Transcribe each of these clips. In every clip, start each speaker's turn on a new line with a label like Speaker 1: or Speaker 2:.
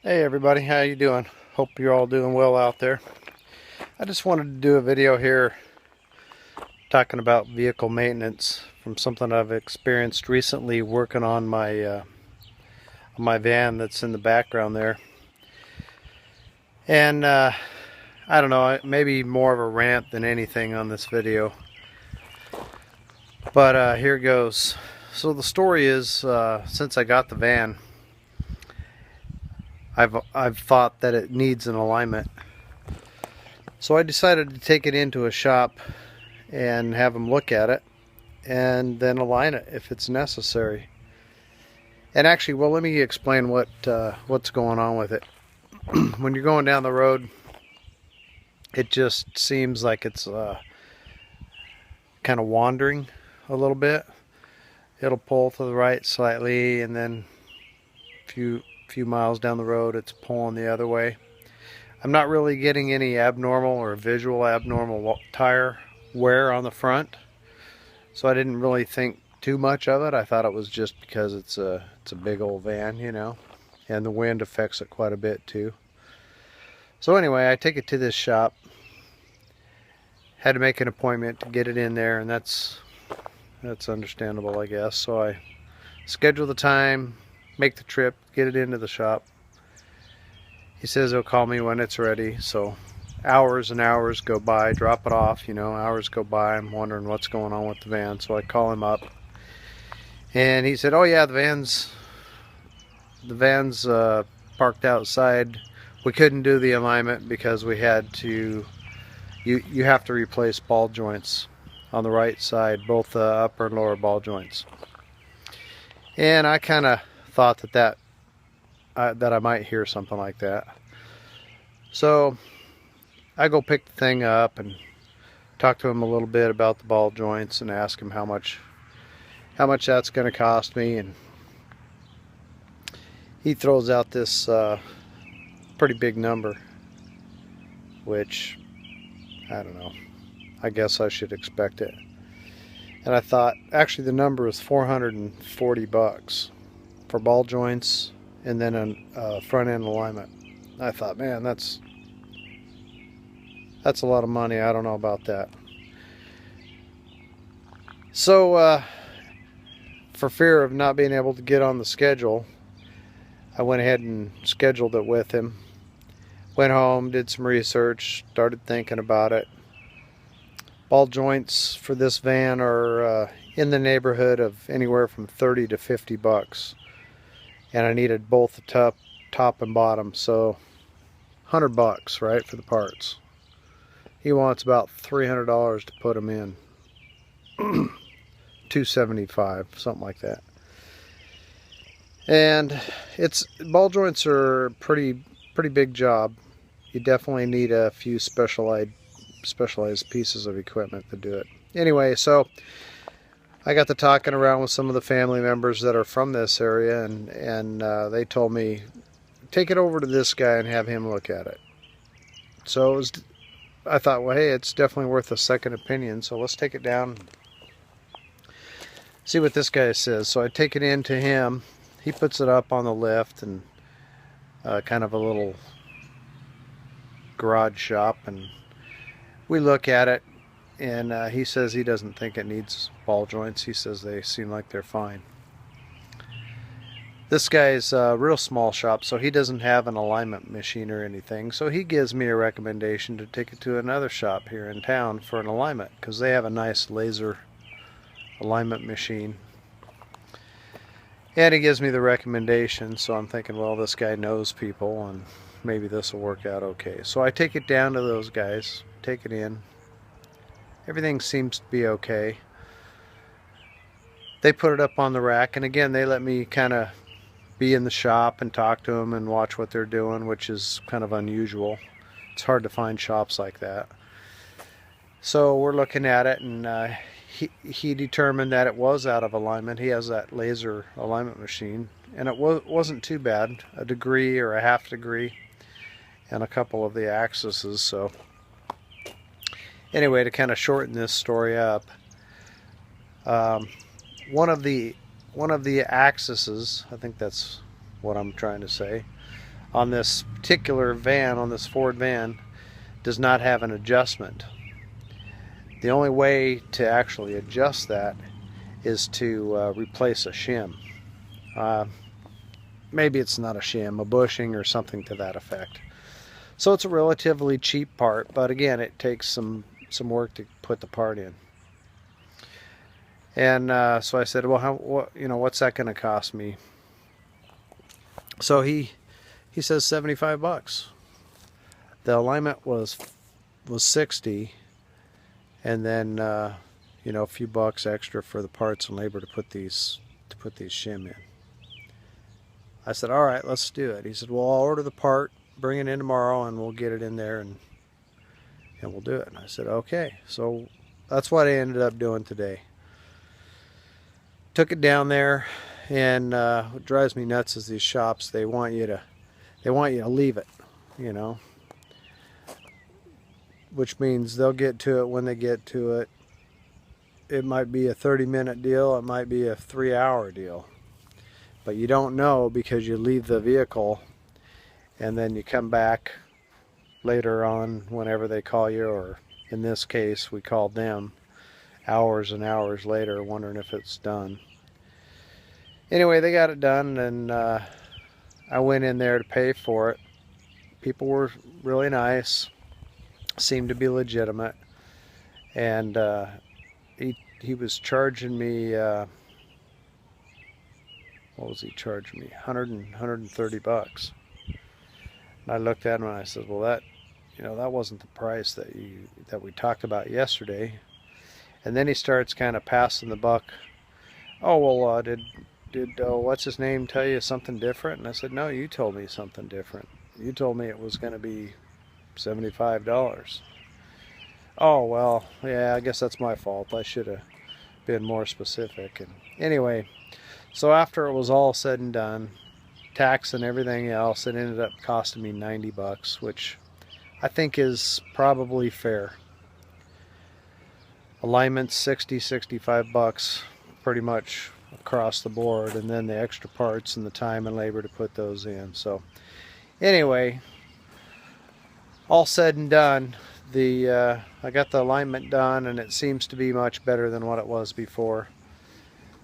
Speaker 1: Hey everybody, how you doing? Hope you're all doing well out there. I just wanted to do a video here talking about vehicle maintenance from something I've experienced recently working on my van that's in the background there. And I don't know, maybe more of a rant than anything on this video. But here goes. So the story is, since I got the van, I've thought that it needs an alignment. So I decided to take it into a shop and have them look at it and then align it if it's necessary. And actually, well, let me explain what's going on with it. When you're going down the road, it just seems like it's kind of wandering a little bit. It'll pull to the right slightly, and then a few miles down the road, it's pulling the other way. I'm not really getting any abnormal or visual abnormal tire wear on the front, so I didn't really think too much of it. I thought it was just because it's a big old van, you know, and the wind affects it quite a bit too. So anyway, I take it to this shop. Had to make an appointment to get it in there, and that's understandable, I guess. So I schedule the time, make the trip, get it into the shop. He says he'll call me when it's ready. So hours and hours go by, drop it off, you know, hours go by. I'm wondering what's going on with the van. So I call him up, and he said, oh yeah, the van's parked outside. We couldn't do the alignment because we had to, you have to replace ball joints on the right side, both the upper and lower ball joints. And I kind of thought that I might hear something like that. So I go pick the thing up and talk to him a little bit about the ball joints and ask him how much that's going to cost me. And he throws out this pretty big number, which I don't know, I guess I should expect it. And I thought, actually the number is $440 for ball joints and then a front end alignment. I thought, man, that's a lot of money. I don't know about that. So for fear of not being able to get on the schedule, I went ahead and scheduled it with him. Went home, did some research, started thinking about it. Ball joints for this van are in the neighborhood of anywhere from 30 to 50 bucks. And I needed both the top and bottom, so 100 bucks, right, for the parts. He wants about $300 to put them in. 275, something like that. And ball joints are pretty big job. You definitely need a few specialized pieces of equipment to do it. Anyway, so I got to talking around with some of the family members that are from this area, and they told me, take it over to this guy and have him look at it. So I thought, well, hey, it's definitely worth a second opinion, so let's take it down, see what this guy says. So I take it in to him. He puts it up on the lift and kind of a little garage shop, and we look at it, and he says he doesn't think it needs ball joints. He says they seem like they're fine. This guy's a real small shop, so he doesn't have an alignment machine or anything, so he gives me a recommendation to take it to another shop here in town for an alignment, because they have a nice laser alignment machine. And he gives me the recommendation, so I'm thinking, well, this guy knows people and maybe this will work out okay. So I take it down to those guys, take it in. Everything seems to be okay. They put it up on the rack, and again, they let me kind of be in the shop and talk to them and watch what they're doing, which is kind of unusual. It's hard to find shops like that. So we're looking at it, and he determined that it was out of alignment. He has that laser alignment machine, and it wasn't too bad, a degree or a half degree, and a couple of the axes. So anyway, to kind of shorten this story up, one of the axes, I think that's what I'm trying to say, on this particular van, on this Ford van, does not have an adjustment. The only way to actually adjust that is to replace a shim. Maybe it's not a shim, a bushing or something to that effect. So it's a relatively cheap part, but again, it takes some work to put the part in. And so I said, well, what's that going to cost me? So he says $75. The alignment was 60, and then a few bucks extra for the parts and labor to put these shim in. I said, all right, let's do it. He said, well, I'll order the part, bring it in tomorrow, and we'll get it in there and we'll do it. And I said, okay. So that's what I ended up doing today. Took it down there, and what drives me nuts is these shops, they want you to leave it, which means they'll get to it when they get to it. It might be a 30-minute deal, it might be a 3-hour deal, but you don't know because you leave the vehicle and then you come back later on whenever they call you, or in this case we called them hours and hours later wondering if it's done. Anyway, they got it done, and I went in there to pay for it. People were really nice, seemed to be legitimate, and he was charging me what was he charging me? 130 bucks. And I looked at him and I said, well, that wasn't the price that we talked about yesterday. And then he starts kind of passing the buck. Oh, well, did what's his name tell you something different? And I said, no, you told me something different. You told me it was going to be $75. Oh, well, yeah, I guess that's my fault. I should have been more specific. And anyway, so after it was all said and done, tax and everything else, it ended up costing me 90 bucks, which I think is probably fair. Alignments 65 bucks pretty much across the board, and then the extra parts and the time and labor to put those in. So anyway, all said and done, I got the alignment done, and it seems to be much better than what it was before.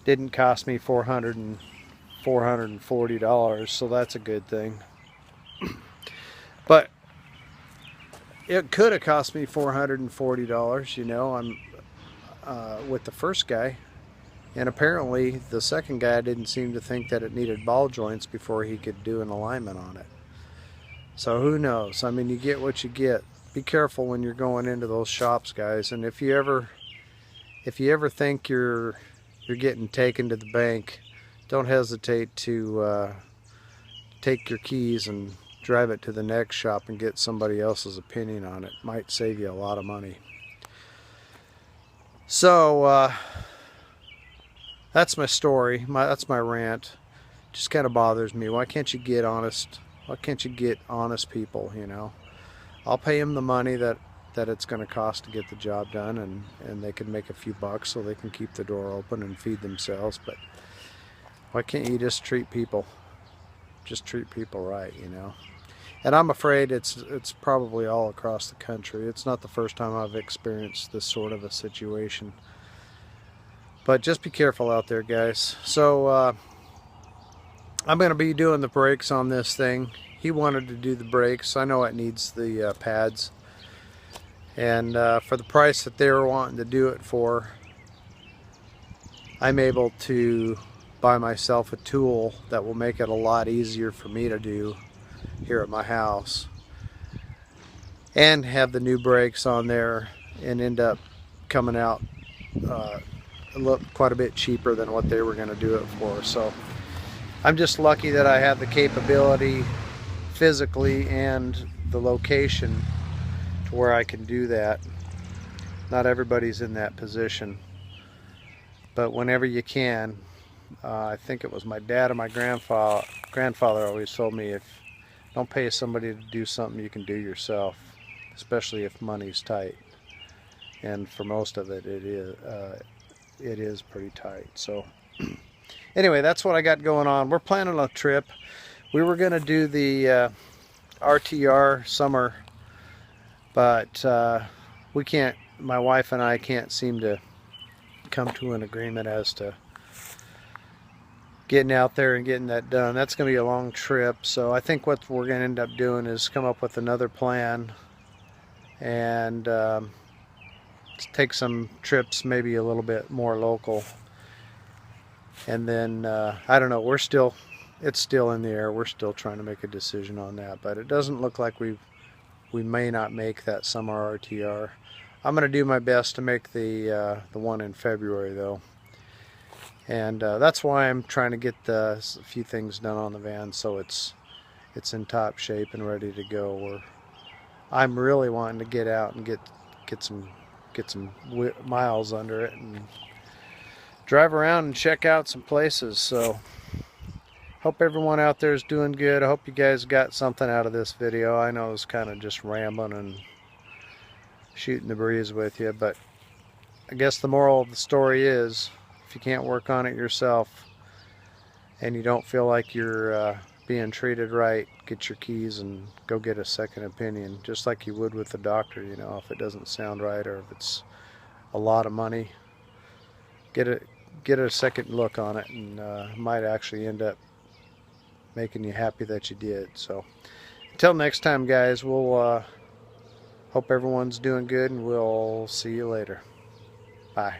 Speaker 1: Didn't cost me $440, so that's a good thing. But it could have cost me $440, I'm with the first guy. And apparently the second guy didn't seem to think that it needed ball joints before he could do an alignment on it. So who knows? I mean, you get what you get. Be careful when you're going into those shops, guys. And if you ever think you're getting taken to the bank, don't hesitate to take your keys and drive it to the next shop and get somebody else's opinion on it. Might save you a lot of money. So that's my story. That's my rant. Just kind of bothers me. Why can't you get honest? Why can't you get honest people? I'll pay them the money that it's going to cost to get the job done, and they can make a few bucks so they can keep the door open and feed themselves. But why can't you just treat people right? And I'm afraid it's probably all across the country. It's not the first time I've experienced this sort of a situation. But just be careful out there, guys. So I'm going to be doing the brakes on this thing. He wanted to do the brakes. I know it needs the pads. And for the price that they were wanting to do it for, I'm able to buy myself a tool that will make it a lot easier for me to do here at my house, and have the new brakes on there, and end up coming out quite a bit cheaper than what they were going to do it for. So I'm just lucky that I have the capability physically and the location to where I can do that. Not everybody's in that position, but whenever you can, I think it was my dad and my grandfather always told me, if don't pay somebody to do something you can do yourself, especially if money's tight. And for most of it, it is pretty tight. So anyway, that's what I got going on. We're planning a trip. We were going to do the RTR summer, but we can't, my wife and I can't seem to come to an agreement as to getting out there and getting that done. That's going to be a long trip, so I think what we're going to end up doing is come up with another plan and take some trips maybe a little bit more local. And then I don't know, it's still in the air. We're still trying to make a decision on that, but it doesn't look like we may not make that summer RTR. I'm going to do my best to make the one in February though, and that's why I'm trying to get a few things done on the van so it's in top shape and ready to go. I'm really wanting to get out and get some miles under it and drive around and check out some places. So hope everyone out there is doing good. I hope you guys got something out of this video. I know it was kind of just rambling and shooting the breeze with you, but I guess the moral of the story is if you can't work on it yourself and you don't feel like you're being treated right, get your keys and go get a second opinion, just like you would with the doctor. You know, if it doesn't sound right or if it's a lot of money, get a second look on it, and might actually end up making you happy that you did. So until next time, guys, we'll hope everyone's doing good, and we'll see you later. Bye.